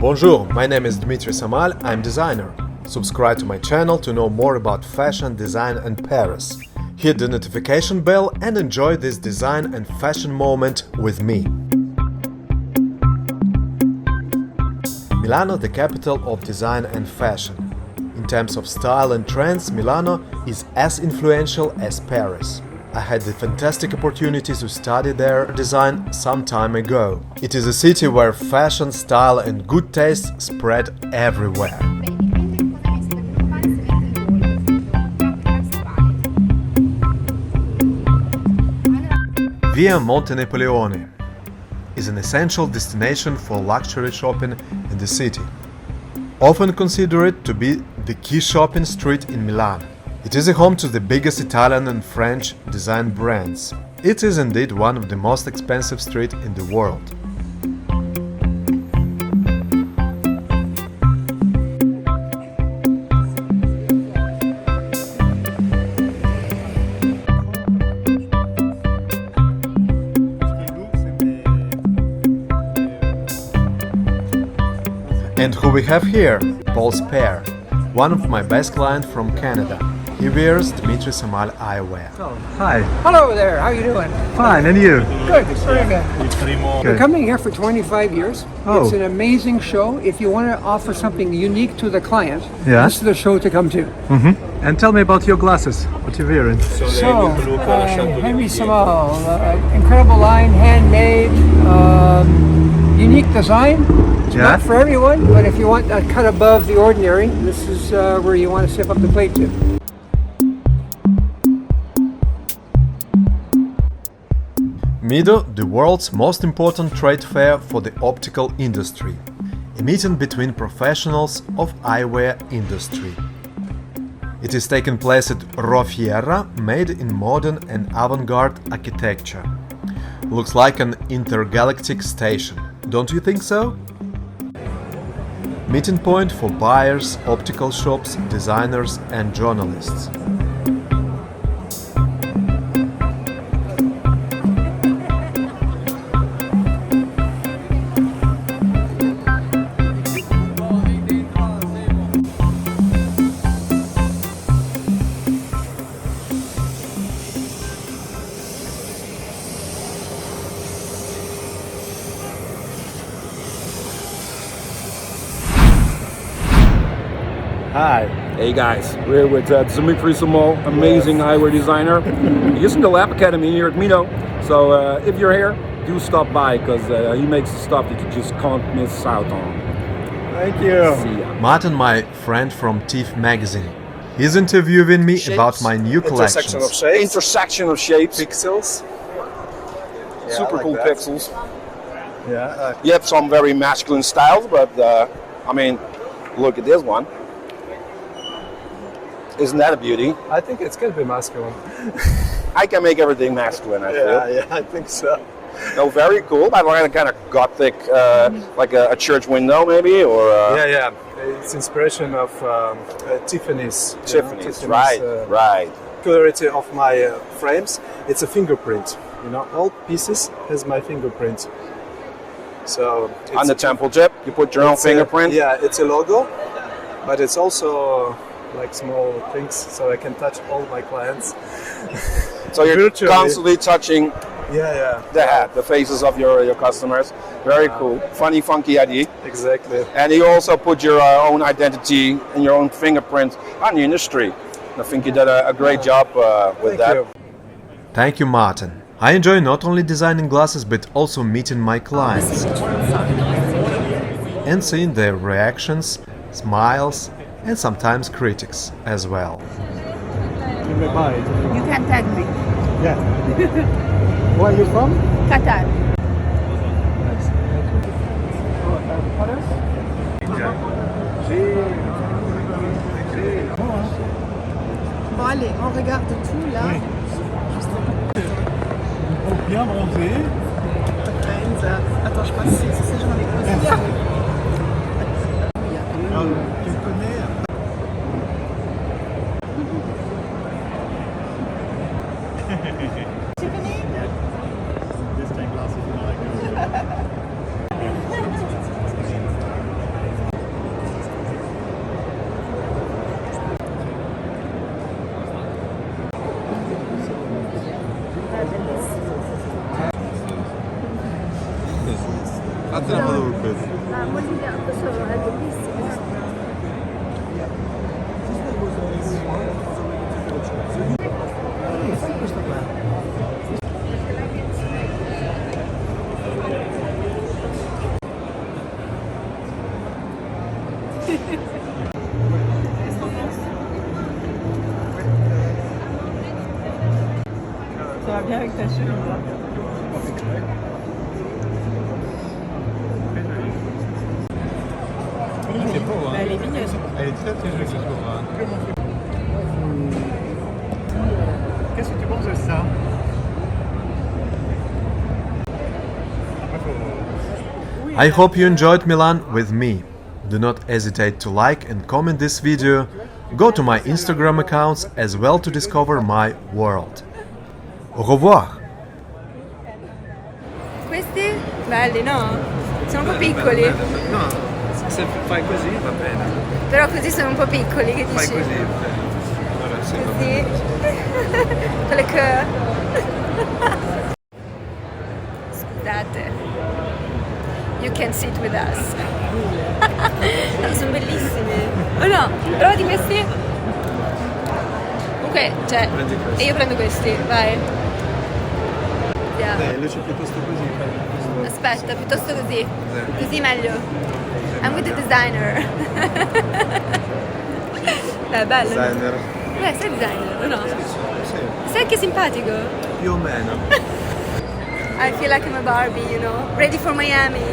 Bonjour, my name is Dmitry Samal, I'm designer. Subscribe to my channel to know more about fashion, design and Paris. Hit the notification bell and enjoy this design and fashion moment with me. Milano, the capital of design and fashion. In terms of style and trends, Milano is as influential as Paris. I had the fantastic opportunity to study their design some time ago. It is a city where fashion, style and good taste spread everywhere. Via Monte Napoleone is an essential destination for luxury shopping in the city, often considered to be the key shopping street in Milan. It is a home to the biggest Italian and French design brands. It is indeed one of the most expensive streets in the world. And who we have here? Paul Spare, one of my best clients from Canada. He wears Dmitry Samal Eyewear. Oh, hi. Hello there, how you doing? Fine, and you? Good, very good. We're coming here for 25 years. Oh. It's an amazing show. If you want to offer something unique to the client, Yeah. this is the show to come to. And tell me about your glasses. What you're wearing? So, Henry Samal, incredible line, handmade, unique design. It's Yeah. not for everyone, but if you want a cut above the ordinary, this is where you want to step up the plate to. Mido, the world's most important trade fair for the optical industry, a meeting between professionals of eyewear industry. It is taking place at Rofiera, made in modern and avant-garde architecture. Looks like an intergalactic station, don't you think so? Meeting point for buyers, optical shops, designers and journalists. Hi. Hey guys, we're with Dmitry Samal, amazing eyewear designer. He's in the Lab Academy here at Mido. So if you're here, do stop by because he makes the stuff that you just can't miss out on. Thank you. See ya. Martin, my friend from TIFF magazine. He's interviewing me about my new collections. Intersection of shapes, Pixels. super cool that. pixels. Yeah. You have some very masculine styles, but I mean, look at this one. Isn't that a beauty? I think it's gonna be masculine. I can make everything masculine, I feel. Yeah, I think so. No, very cool. I like a kind of gothic, like a church window maybe, or... Yeah. It's inspiration of Tiffany's. Tiffany's, right, right. Clarity of my frames. It's a fingerprint. You know, all pieces has my fingerprint. So it's On the temple tip, you put your own fingerprint. Yeah, it's a logo, but it's also like small things, so I can touch all my clients. So you're Virtually. constantly touching Yeah. the faces of your customers. Very cool. Funny, funky idea. Exactly. And you also put your own identity and your own fingerprint on the industry. I think you did a great job with Thank that. you. Thank you, Martin. I enjoy not only designing glasses but also meeting my clients and seeing their reactions, smiles and sometimes critics as well. You can tag me. Yeah. Where are you from? Qatar. Bon allez, on regarde tout là. Bien bronzé. Attends, je passe ici, c'est ça, j'en ai posé. Tu connais? tarafa doğru koyalım. Questo è bellissimo. Ça va bien avec ta chemise là. C'est beau, hein. Elle est mignonne. Elle est très très jolie, je trouve. Qu'est-ce que tu penses de ça? I hope you enjoyed Milan with me. Do not hesitate to like and comment this video. Go to my Instagram accounts as well to discover my world. Au revoir! Questi? Belli, no? Sono un po' piccoli. No, se fai così va bene. Però così sono un po' piccoli, che dici? Fai così. Allora, sì, va bene. Così. Con le queue. Scusate. You can sit with us. Sono bellissimi. Oh no, provati questi. Comunque, cioè, e io prendo questi, vai. Yeah. Invece piuttosto così, fai questo. Aspetta, piuttosto così. Così meglio. I'm with the designer. È bello. Designer. Sei designer, o no? Sì, Sei anche simpatico. più o meno. I feel like I'm a Barbie, you know, ready for Miami.